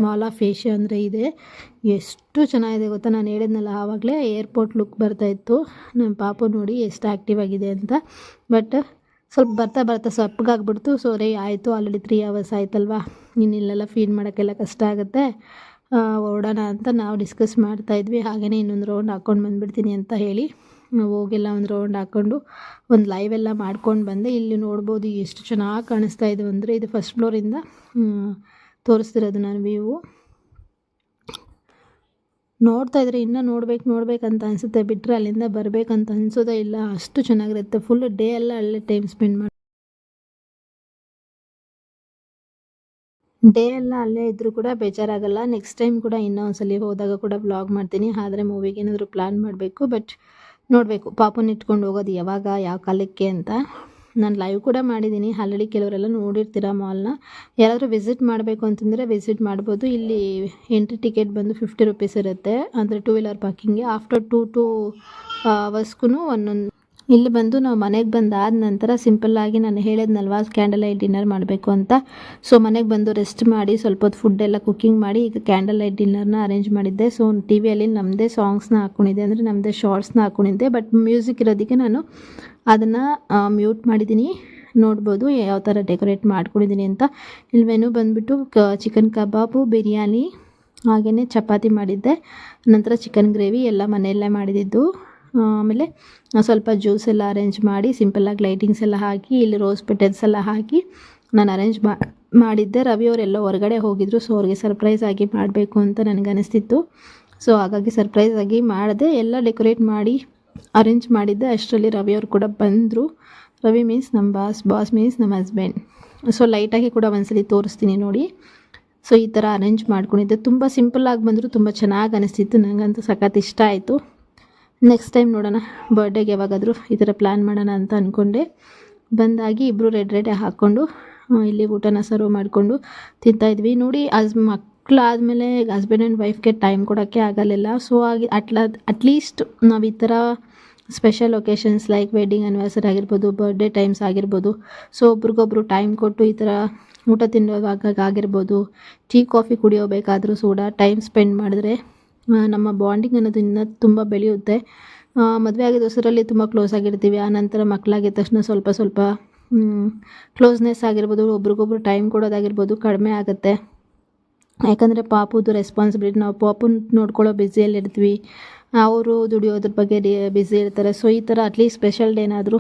mall of Asia ಅಂದರೆ ಇದೆ. ಎಷ್ಟು ಚೆನ್ನಾಗಿದೆ ಗೊತ್ತಾ, ನಾನು ಹೇಳಿದ್ನಲ್ಲ ಆವಾಗಲೇ ಏರ್ಪೋರ್ಟ್ ಲುಕ್ ಬರ್ತಾಯಿತ್ತು. ನಮ್ಮ ಪಾಪು ನೋಡಿ ಎಷ್ಟು ಆ್ಯಕ್ಟಿವ್ ಆಗಿದೆ ಅಂತ. ಬಟ್ ಸ್ವಲ್ಪ ಬರ್ತಾ ಸಪ್ಪಗಾಗ್ಬಿಡ್ತು. ಸೊ ರೇ ಆಯಿತು, ಆಲ್ರೆಡಿ 3 hours ಆಯ್ತಲ್ವಾ, ಇನ್ನಿಲ್ಲೆಲ್ಲ ಫೀಡ್ ಮಾಡೋಕ್ಕೆಲ್ಲ ಕಷ್ಟ ಆಗುತ್ತೆ, ಹೊರಡೋಣ ಅಂತ ನಾವು ಡಿಸ್ಕಸ್ ಮಾಡ್ತಾಯಿದ್ವಿ. ಹಾಗೆಯೇ ಇನ್ನೊಂದು ರೌಂಡ್ ಹಾಕ್ಕೊಂಡು ಬಂದುಬಿಡ್ತೀನಿ ಅಂತ ಹೇಳಿ ಹೋಗೆಲ್ಲ ಒಂದು ರೌಂಡ್ ಹಾಕ್ಕೊಂಡು ಒಂದು ಲೈವ್ ಎಲ್ಲ ಮಾಡ್ಕೊಂಡು ಬಂದೆ. ಇಲ್ಲಿ ನೋಡ್ಬೋದು ಎಷ್ಟು ಚೆನ್ನಾಗಿ ಕಾಣಿಸ್ತಾ ಇದೆ ಅಂದರೆ, ಇದು ಫಸ್ಟ್ ಫ್ಲೋರಿಂದ ತೋರಿಸ್ತಿರೋದು ನಾನು ವ್ಯೂ. ನೋಡ್ತಾ ಇದ್ರೆ ಇನ್ನೂ ನೋಡ್ಬೇಕಂತ ಅನಿಸುತ್ತೆ, ಬಿಟ್ಟರೆ ಅಲ್ಲಿಂದ ಬರಬೇಕಂತ ಅನಿಸೋದೇ ಇಲ್ಲ, ಅಷ್ಟು ಚೆನ್ನಾಗಿರುತ್ತೆ. ಫುಲ್ ಡೇ ಎಲ್ಲ ಅಲ್ಲೇ ಟೈಮ್ ಸ್ಪೆಂಡ್ ಮಾಡಿ ಡೇ ಎಲ್ಲ ಅಲ್ಲೇ ಇದ್ದರೂ ಕೂಡ ಬೇಜಾರಾಗಲ್ಲ. ನೆಕ್ಸ್ಟ್ ಟೈಮ್ ಕೂಡ ಇನ್ನೂ ಒಂದ್ಸಲಿ ಹೋದಾಗ ಕೂಡ ವ್ಲಾಗ್ ಮಾಡ್ತೀನಿ. ಆದರೆ ಮೂವಿಗೆ ಏನಾದರೂ ಪ್ಲ್ಯಾನ್ ಮಾಡಬೇಕು, ಬಟ್ ನೋಡಬೇಕು ಪಾಪನ ಇಟ್ಕೊಂಡು ಹೋಗೋದು ಯಾವಾಗ, ಯಾವ ಕಾಲಕ್ಕೆ ಅಂತ. ನಾನು ಲೈವ್ ಕೂಡ ಮಾಡಿದ್ದೀನಿ, ಆಲ್ರೆಡಿ ಕೆಲವರೆಲ್ಲ ನೋಡಿರ್ತೀರ ಮಾಲ್ನ. ಯಾರಾದರೂ ವಿಸಿಟ್ ಮಾಡಬೇಕು ಅಂತಂದರೆ ವಿಸಿಟ್ ಮಾಡ್ಬೋದು. ಇಲ್ಲಿ ಎಂಟ್ರಿ ಟಿಕೆಟ್ ಬಂದು 50 rupees ಇರುತ್ತೆ, ಅಂದರೆ 2 wheeler ಪಾರ್ಕಿಂಗ್ಗೆ. ಆಫ್ಟರ್ 2 hours ಒಂದೊಂದು ಇಲ್ಲಿ ಬಂದು ನಾವು ಮನೆಗೆ ಬಂದಾದ ನಂತರ ಸಿಂಪಲ್ಲಾಗಿ ನಾನು ಹೇಳಿದ್ನಲ್ವ ಕ್ಯಾಂಡಲ್ ಲೈಟ್ ಡಿನ್ನರ್ ಮಾಡಬೇಕು ಅಂತ. ಸೊ ಮನೆಗೆ ಬಂದು ರೆಸ್ಟ್ ಮಾಡಿ ಸ್ವಲ್ಪ ಹೊತ್ತು ಫುಡ್ ಎಲ್ಲ ಕುಕ್ಕಿಂಗ್ ಮಾಡಿ ಈಗ ಕ್ಯಾಂಡಲ್ ಲೈಟ್ ಡಿನ್ನರ್ನ ಅರೇಂಜ್ ಮಾಡಿದ್ದೆ. ಸೊ ಟಿ ವಿಯಲ್ಲಿ ನಮ್ಮದೇ ಸಾಂಗ್ಸ್ನ ಹಾಕ್ಕೊಂಡಿದ್ದೆ, ಅಂದರೆ ನಮ್ಮದೇ ಶಾರ್ಟ್ಸ್ನ ಹಾಕ್ಕೊಂಡಿದ್ದೆ. ಬಟ್ ಮ್ಯೂಸಿಕ್ ಇರೋದಕ್ಕೆ ನಾನು ಅದನ್ನು ಮ್ಯೂಟ್ ಮಾಡಿದ್ದೀನಿ. ನೋಡ್ಬೋದು ಯಾವ ಥರ ಡೆಕೋರೇಟ್ ಮಾಡ್ಕೊಂಡಿದ್ದೀನಿ ಅಂತ. ಇಲ್ಲಿ ಮೆನು ಬಂದುಬಿಟ್ಟು ಚಿಕನ್ ಕಬಾಬು, ಬಿರಿಯಾನಿ, ಹಾಗೆಯೇ ಚಪಾತಿ ಮಾಡಿದ್ದೆ. ನಂತರ ಚಿಕನ್ ಗ್ರೇವಿ ಎಲ್ಲ ಮನೆಯಲ್ಲೇ ಮಾಡಿದ್ದು. ಆಮೇಲೆ ಸ್ವಲ್ಪ ಜ್ಯೂಸ್ ಎಲ್ಲ ಅರೇಂಜ್ ಮಾಡಿ ಸಿಂಪಲ್ಲಾಗಿ ಲೈಟಿಂಗ್ಸ್ ಎಲ್ಲ ಹಾಕಿ, ಇಲ್ಲಿ ರೋಸ್ ಪೆಟಲ್ಸ್ ಎಲ್ಲ ಹಾಕಿ ನಾನು ಅರೇಂಜ್ ಮಾಡಿದ್ದೆ. ರವಿ ಅವರೆಲ್ಲ ಹೊರಗಡೆ ಹೋಗಿದ್ರು, ಸೊ ಅವ್ರಿಗೆ ಸರ್ಪ್ರೈಸ್ ಆಗಿ ಮಾಡಬೇಕು ಅಂತ ನನಗನ್ನಿಸ್ತಿತ್ತು. ಸೊ ಹಾಗಾಗಿ ಸರ್ಪ್ರೈಸ್ ಆಗಿ ಮಾಡಿದೆ, ಎಲ್ಲ ಡೆಕೋರೇಟ್ ಮಾಡಿ ಅರೇಂಜ್ ಮಾಡಿದ್ದೆ. ಅಷ್ಟರಲ್ಲಿ ರವಿ ಅವರು ಕೂಡ ಬಂದರು. ರವಿ ಮೀನ್ಸ್ ನಮ್ಮ ಬಾಸ್ ಮೀನ್ಸ್ ನಮ್ಮ ಹಸ್ಬೆಂಡ್. ಸೊ ಲೈಟಾಗಿ ಕೂಡ ಒಂದ್ಸಲಿ ತೋರಿಸ್ತೀನಿ ನೋಡಿ. ಸೊ ಈ ಥರ ಅರೇಂಜ್ ಮಾಡ್ಕೊಂಡಿದ್ದೆ, ತುಂಬ ಸಿಂಪಲ್ಲಾಗಿ ಬಂದರು, ತುಂಬ ಚೆನ್ನಾಗಿ ಅನಿಸ್ತಿತ್ತು. ನನಗಂತೂ ಸಖತ್ ಇಷ್ಟ ಆಯಿತು. ನೆಕ್ಸ್ಟ್ ಟೈಮ್ ನೋಡೋಣ, ಬರ್ಡೇಗೆ ಯಾವಾಗಾದರೂ ಈ ಥರ ಪ್ಲ್ಯಾನ್ ಮಾಡೋಣ ಅಂತ ಅಂದ್ಕೊಂಡೆ. ಬಂದಾಗಿ ಇಬ್ಬರು ರೆಡ್ ಹಾಕ್ಕೊಂಡು ಇಲ್ಲಿ ಊಟನ ಸರ್ವ್ ಮಾಡಿಕೊಂಡು ತಿಂತಾಯಿದ್ವಿ. ನೋಡಿ ಮಕ್ಕಳಾದಮೇಲೆ ಹಸ್ಬೆಂಡ್ ಆ್ಯಂಡ್ ವೈಫ್ಗೆ ಟೈಮ್ ಕೊಡೋಕ್ಕೆ ಆಗಲಿಲ್ಲ. ಸೊ ಅಟ್ಲೀಸ್ಟ್ ನಾವು ಈ ಥರ special occasions like wedding anniversary ಆಗಿರ್ಬೋದು, ಬರ್ಡೇ ಟೈಮ್ಸ್ ಆಗಿರ್ಬೋದು, ಸೊ ಒಬ್ರಿಗೊಬ್ರು ಟೈಮ್ ಕೊಟ್ಟು ಈ ಥರ ಊಟ ತಿನ್ನೋವಾಗ ಆಗಿರ್ಬೋದು, ಟೀ ಕಾಫಿ ಕುಡಿಯೋಬೇಕಾದ್ರೂ ಕೂಡ ಟೈಮ್ ಸ್ಪೆಂಡ್ ಮಾಡಿದ್ರೆ ನಮ್ಮ ಬಾಂಡಿಂಗ್ ಅನ್ನೋದು ಇನ್ನೂ ತುಂಬ ಬೆಳೆಯುತ್ತೆ. ಮದುವೆ ಆಗಿದ್ದ ಹೊಸರಲ್ಲಿ ತುಂಬ ಕ್ಲೋಸ್ ಆಗಿರ್ತೀವಿ, ಆನಂತರ ಮಕ್ಕಳಾಗಿದ್ದ ತಕ್ಷಣ ಸ್ವಲ್ಪ ಕ್ಲೋಸ್ನೆಸ್ ಆಗಿರ್ಬೋದು, ಒಬ್ರಿಗೊಬ್ರು ಟೈಮ್ ಕೊಡೋದಾಗಿರ್ಬೋದು ಕಡಿಮೆ ಆಗುತ್ತೆ. ಯಾಕಂದರೆ ಪಾಪುದು ರೆಸ್ಪಾನ್ಸಿಬಿಲಿಟಿ, ನಾವು ಪಾಪುನ ನೋಡ್ಕೊಳ್ಳೋ ಬ್ಯುಸಿಯಲ್ಲಿರ್ತೀವಿ, ಅವರು ದುಡಿಯೋದ್ರ ಬಗ್ಗೆ ಬ್ಯುಸಿ ಇರ್ತಾರೆ. ಸೊ ಈ ಥರ ಅಟ್ಲೀಸ್ಟ್ ಸ್ಪೆಷಲ್ ಡೇನಾದರೂ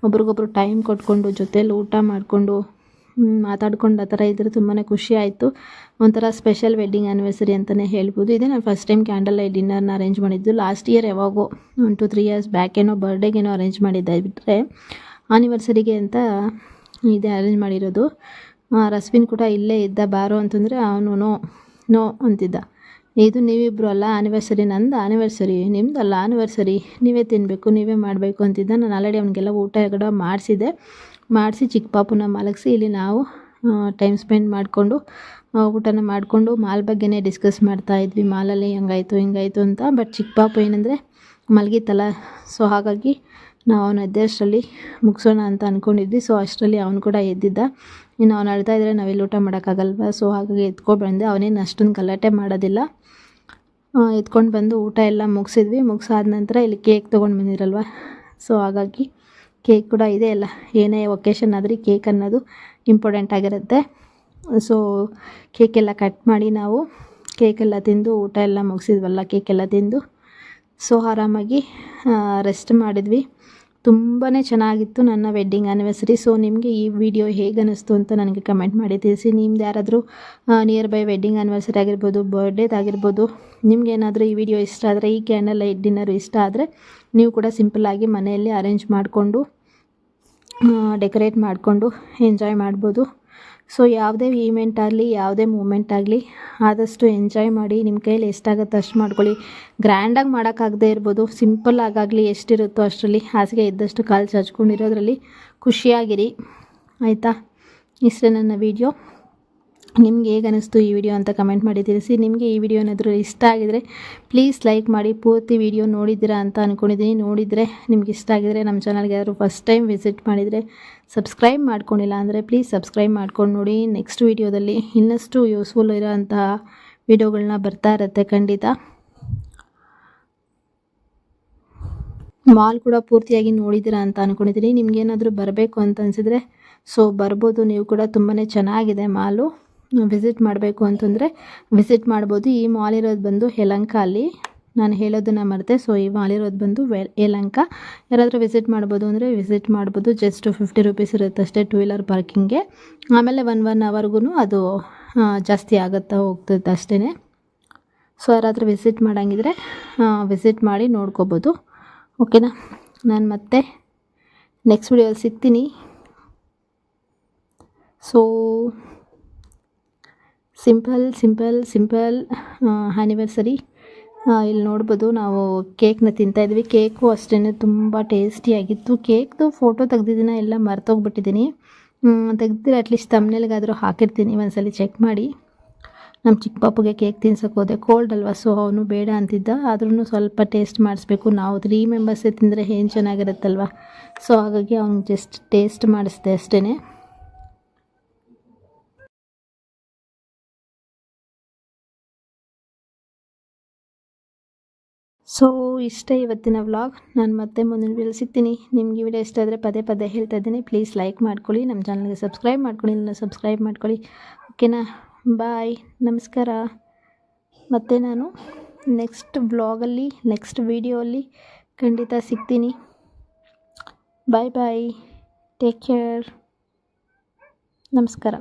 ಒಬ್ರಿಗೊಬ್ರು ಟೈಮ್ ಕೊಟ್ಕೊಂಡು ಜೊತೇಲಿ ಊಟ ಮಾಡಿಕೊಂಡು ಮಾತಾಡ್ಕೊಂಡು ಆ ಥರ ಇದ್ದರೆ ತುಂಬಾ ಖುಷಿ ಆಯಿತು. ಒಂಥರ ಸ್ಪೆಷಲ್ ವೆಡ್ಡಿಂಗ್ ಆ್ಯನಿವರ್ಸರಿ ಅಂತಲೇ ಹೇಳ್ಬೋದು. ಇದೇ ನಾನು ಫಸ್ಟ್ ಟೈಮ್ ಕ್ಯಾಂಡಲ್ ಲೈಟ್ ಡಿನ್ನರ್ನ ಅರೇಂಜ್ ಮಾಡಿದ್ದು. ಲಾಸ್ಟ್ ಇಯರ್ ಯಾವಾಗೋ 1-2-3 years ಬ್ಯಾಕೇನೋ ಬರ್ಡೇಗೇನೋ ಅರೇಂಜ್ ಮಾಡಿದ್ದೆ, ಬಿಟ್ಟರೆ ಆನಿವರ್ಸರಿಗೆ ಅಂತ ಇದೇ ಅರೇಂಜ್ ಮಾಡಿರೋದು. ರಸ್ವಿನ್ ಕೂಡ ಇಲ್ಲೇ ಇದ್ದ, ಬಾರೋ ಅಂತಂದರೆ ಅವನು ನೋ ಅಂತಿದ್ದ. ಇದು ನೀವಿಬ್ಬರು ಅಲ್ಲ ಆನಿವರ್ಸರಿ, ನಂದು ಆನಿವರ್ಸರಿ, ನಿಮ್ಮದಲ್ಲ ಆನಿವರ್ಸರಿ, ನೀವೇ ತಿನ್ನಬೇಕು, ನೀವೇ ಮಾಡಬೇಕು ಅಂತಿದ್ದ. ನಾನು ಆಲ್ರೆಡಿ ಅವನಿಗೆಲ್ಲ ಊಟ ಮಾಡಿಸಿ ಚಿಕ್ಕ ಪಾಪುನ ಮಲಗಿಸಿ ಇಲ್ಲಿ ನಾವು ಟೈಮ್ ಸ್ಪೆಂಡ್ ಮಾಡಿಕೊಂಡು ಊಟನ ಮಾಡಿಕೊಂಡು ಮಾಲ್ ಬಗ್ಗೆನೇ ಡಿಸ್ಕಸ್ ಮಾಡ್ತಾಯಿದ್ವಿ. ಮಾಲಲ್ಲಿ ಹಿಂಗಾಯಿತು ಅಂತ. ಬಟ್ ಚಿಕ್ಕ ಪಾಪು ಏನಂದರೆ ಮಲಗಿತ್ತಲ್ಲ, ಸೊ ಹಾಗಾಗಿ ನಾವು ಅವನು ಎದ್ದೇಷ್ಟರಲ್ಲಿ ಮುಗಿಸೋಣ ಅಂತ ಅಂದ್ಕೊಂಡಿದ್ವಿ. ಸೊ ಅಷ್ಟರಲ್ಲಿ ಅವನು ಕೂಡ ಎದ್ದಿದ್ದ. ಇನ್ನು ಅವನು ಅಳ್ತಾ ಇದ್ದರೆ ನಾವೆಲ್ಲಿ ಊಟ ಮಾಡೋಕ್ಕಾಗಲ್ವ, ಸೊ ಹಾಗಾಗಿ ಎತ್ಕೊಂಡು ಬಂದೆ. ಅವನೇನು ಅಷ್ಟೊಂದು ಗಲಾಟೆ ಮಾಡೋದಿಲ್ಲ. ಎತ್ಕೊಂಡು ಬಂದು ಊಟ ಎಲ್ಲ ಮುಗಿಸಿದ್ವಿ. ಮುಗಿಸಾದ ನಂತರ ಇಲ್ಲಿ ಕೇಕ್ ತೊಗೊಂಡು ಬಂದಿರಲ್ವ, ಸೊ ಹಾಗಾಗಿ ಕೇಕ್ ಕೂಡ ಇದೆ. ಎಲ್ಲ ಏನೇ ಒಕೇಶನ್ ಆದರೆ ಕೇಕ್ ಅನ್ನೋದು ಇಂಪಾರ್ಟೆಂಟ್ ಆಗಿರುತ್ತೆ. ಸೊ ಕೇಕೆಲ್ಲ ಕಟ್ ಮಾಡಿ ನಾವು ಕೇಕೆಲ್ಲ ತಿಂದು ಊಟ ಎಲ್ಲ ಮುಗಿಸಿದ್ವಲ್ಲ, ಕೇಕೆಲ್ಲ ತಿಂದು ಸೊ ಆರಾಮಾಗಿ ರೆಸ್ಟ್ ಮಾಡಿದ್ವಿ. ತುಂಬಾ ಚೆನ್ನಾಗಿತ್ತು ನನ್ನ ವೆಡ್ಡಿಂಗ್ ಆ್ಯನಿವರ್ಸರಿ. ಸೊ ನಿಮಗೆ ಈ ವಿಡಿಯೋ ಹೇಗೆ ಅನ್ನಿಸ್ತು ಅಂತ ನನಗೆ ಕಮೆಂಟ್ ಮಾಡಿ ತಿಳಿಸಿ. ನಿಮ್ದು ಯಾರಾದರೂ ನಿಯರ್ ಬೈ ವೆಡ್ಡಿಂಗ್ ಆ್ಯನಿವರ್ಸರಿ ಆಗಿರ್ಬೋದು, ಬರ್ಡೇದಾಗಿರ್ಬೋದು, ನಿಮಗೇನಾದರೂ ಈ ವಿಡಿಯೋ ಇಷ್ಟ ಆದರೆ, ಈ ಕ್ಯಾಂಡಲ್ ಲೈಟ್ ಡಿನ್ನರ್ ಇಷ್ಟ ಆದರೆ ನೀವು ಕೂಡ ಸಿಂಪಲ್ಲಾಗಿ ಮನೆಯಲ್ಲಿ ಅರೇಂಜ್ ಮಾಡಿಕೊಂಡು ಡೆಕೋರೇಟ್ ಮಾಡಿಕೊಂಡು ಎಂಜಾಯ್ ಮಾಡ್ಬೋದು. ಸೊ ಯಾವುದೇ ಈವೆಂಟ್ ಆಗಲಿ, ಯಾವುದೇ ಮೂಮೆಂಟ್ ಆಗಲಿ ಆದಷ್ಟು ಎಂಜಾಯ್ ಮಾಡಿ. ನಿಮ್ಮ ಕೈಯಲ್ಲಿ ಎಷ್ಟಾಗುತ್ತೆ ಅಷ್ಟು ಮಾಡ್ಕೊಳ್ಳಿ. ಗ್ರ್ಯಾಂಡಾಗಿ ಮಾಡೋಕ್ಕಾಗದೇ ಇರ್ಬೋದು, ಸಿಂಪಲ್ ಆಗಾಗಲಿ ಎಷ್ಟಿರುತ್ತೋ ಅಷ್ಟರಲ್ಲಿ ಹಾಸಿಗೆ ಇದ್ದಷ್ಟು ಕಾಲು ಚಾಚ್ಕೊಂಡಿರೋದ್ರಲ್ಲಿ ಖುಷಿಯಾಗಿರಿ, ಆಯಿತಾ? ಇಷ್ಟೇ ನನ್ನ ವಿಡಿಯೋ. ನಿಮ್ಗೆ ಹೇಗೆ ಅನ್ನಿಸ್ತು ಈ ವಿಡಿಯೋ ಅಂತ ಕಮೆಂಟ್ ಮಾಡಿ ತಿಳಿಸಿ. ನಿಮಗೆ ಈ ವಿಡಿಯೋ ಏನಾದರೂ ಇಷ್ಟ ಆಗಿದರೆ ಪ್ಲೀಸ್ ಲೈಕ್ ಮಾಡಿ. ಪೂರ್ತಿ ವಿಡಿಯೋ ನೋಡಿದ್ದೀರಾ ಅಂತ ಅಂದ್ಕೊಂಡಿದ್ದೀನಿ. ನೋಡಿದರೆ ನಿಮ್ಗೆ ಇಷ್ಟ ಆಗಿದರೆ ನಮ್ಮ ಚಾನಲ್ಗೆ ಯಾರು ಫಸ್ಟ್ ಟೈಮ್ ವಿಸಿಟ್ ಮಾಡಿದರೆ ಸಬ್ಸ್ಕ್ರೈಬ್ ಮಾಡ್ಕೊಂಡಿಲ್ಲ ಅಂದರೆ ಪ್ಲೀಸ್ ಸಬ್ಸ್ಕ್ರೈಬ್ ಮಾಡ್ಕೊಂಡು ನೋಡಿ. ನೆಕ್ಸ್ಟ್ ವಿಡಿಯೋದಲ್ಲಿ ಇನ್ನಷ್ಟು ಯೂಸ್ಫುಲ್ ಇರೋಂತಹ ವಿಡಿಯೋಗಳನ್ನ ಬರ್ತಾ ಇರುತ್ತೆ ಖಂಡಿತ. ಮಾಲ್ ಕೂಡ ಪೂರ್ತಿಯಾಗಿ ನೋಡಿದ್ದೀರಾ ಅಂತ ಅಂದ್ಕೊಂಡಿದ್ದೀನಿ. ನಿಮಗೇನಾದರೂ ಬರಬೇಕು ಅಂತ ಅನಿಸಿದರೆ ಸೊ ಬರ್ಬೋದು. ನೀವು ಕೂಡ ತುಂಬಾ ಚೆನ್ನಾಗಿದೆ ಮಾಲು. ವಿಸಿಟ್ ಮಾಡಬೇಕು ಅಂತಂದರೆ ವಿಸಿಟ್ ಮಾಡ್ಬೋದು. ಈ ಮಾಲ್ ಇರೋದು ಬಂದು ಯಲಹಂಕ, ಅಲ್ಲಿ ನಾನು ಹೇಳೋದನ್ನು ಮರೆತೆ. ಸೊ ಈ ಮಾಲ್ ಇರೋದು ಬಂದು ಯಲಹಂಕ. ಯಾರಾದರೂ ವಿಸಿಟ್ ಮಾಡ್ಬೋದು ಅಂದರೆ ವಿಸಿಟ್ ಮಾಡ್ಬೋದು. ಜಸ್ಟ್ 50 ರೂಪೀಸ್ ಇರುತ್ತೆ ಅಷ್ಟೇ ಟೂ ವೀಲರ್ ಪಾರ್ಕಿಂಗ್ಗೆ. ಆಮೇಲೆ 1 ಅವರ್ಗೂ ಅದು ಜಾಸ್ತಿ ಆಗುತ್ತಾ ಹೋಗ್ತದೆ ಅಷ್ಟೇ. ಸೊ ಯಾರಾದರೂ ವಿಸಿಟ್ ಮಾಡೋಂಗಿದ್ರೆ ವಿಸಿಟ್ ಮಾಡಿ ನೋಡ್ಕೋಬೋದು. ಓಕೆನಾ? ನಾನು ಮತ್ತೆ ನೆಕ್ಸ್ಟ್ ವಿಡಿಯೋಲ್ಲಿ ಸಿಗ್ತೀನಿ. So simple anniversary. ಇಲ್ಲಿ ನೋಡ್ಬೋದು ನಾವು ಕೇಕ್ನ ತಿಂತಾಯಿದ್ವಿ. ಕೇಕು ಅಷ್ಟೇ ತುಂಬ ಟೇಸ್ಟಿಯಾಗಿತ್ತು. ಕೇಕ್ದು ಫೋಟೋ ತೆಗ್ದಿದ್ದೀನ ಎಲ್ಲ ಮರ್ತೋಗ್ಬಿಟ್ಟಿದ್ದೀನಿ. ತೆಗ್ದಿದ್ರೆ ಅಟ್ಲೀಸ್ಟ್ ತಮ್ಮನೇಲಿಗಾದರೂ ಹಾಕಿರ್ತೀನಿ, ಒಂದ್ಸಲ ಚೆಕ್ ಮಾಡಿ. ನಮ್ಮ ಚಿಕ್ಕ ಪಾಪುಗೆ ಕೇಕ್ ತಿನ್ಸೋಕೆ ಹೋದೆ, ಕೋಲ್ಡ್ ಅಲ್ವಾ, ಸೊ ಅವನು ಬೇಡ ಅಂತಿದ್ದ. ಆದ್ರೂ ಸ್ವಲ್ಪ ಟೇಸ್ಟ್ ಮಾಡಿಸ್ಬೇಕು. ನಾವು 3 ಮೆಂಬರ್ಸೇ ತಿಂದರೆ ಏನು ಚೆನ್ನಾಗಿರುತ್ತಲ್ವ. ಸೊ ಹಾಗಾಗಿ ಅವ್ನಿಗೆ ಜಸ್ಟ್ ಟೇಸ್ಟ್ ಮಾಡಿಸ್ದೆ ಅಷ್ಟೇ. ಸೊ ಇಷ್ಟೇ ಇವತ್ತಿನ ವ್ಲಾಗ್. ನಾನು ಮತ್ತೆ ಮುಂದಿನ ವಿಡಿಯೋ ಸಿಗ್ತೀನಿ. ನಿಮ್ಗೆ ವಿಡಿಯೋ ಇಷ್ಟ ಆದರೆ ಪದೇ ಹೇಳ್ತಾ ಇದ್ದೀನಿ, ಪ್ಲೀಸ್ ಲೈಕ್ ಮಾಡ್ಕೊಳ್ಳಿ. ನಮ್ಮ ಚಾನಲ್ಗೆ ಸಬ್ಸ್ಕ್ರೈಬ್ ಮಾಡ್ಕೊಳ್ಳಿ, ನನ್ನ ಸಬ್ಸ್ಕ್ರೈಬ್ ಮಾಡ್ಕೊಳ್ಳಿ. ಓಕೆನಾ? ಬಾಯ್, ನಮಸ್ಕಾರ. ಮತ್ತು ನಾನು ನೆಕ್ಸ್ಟ್ ವ್ಲಾಗಲ್ಲಿ, ನೆಕ್ಸ್ಟ್ ವಿಡಿಯೋಲ್ಲಿ ಖಂಡಿತ ಸಿಗ್ತೀನಿ. ಬಾಯ್, ಟೇಕ್ ಕೇರ್, ನಮಸ್ಕಾರ.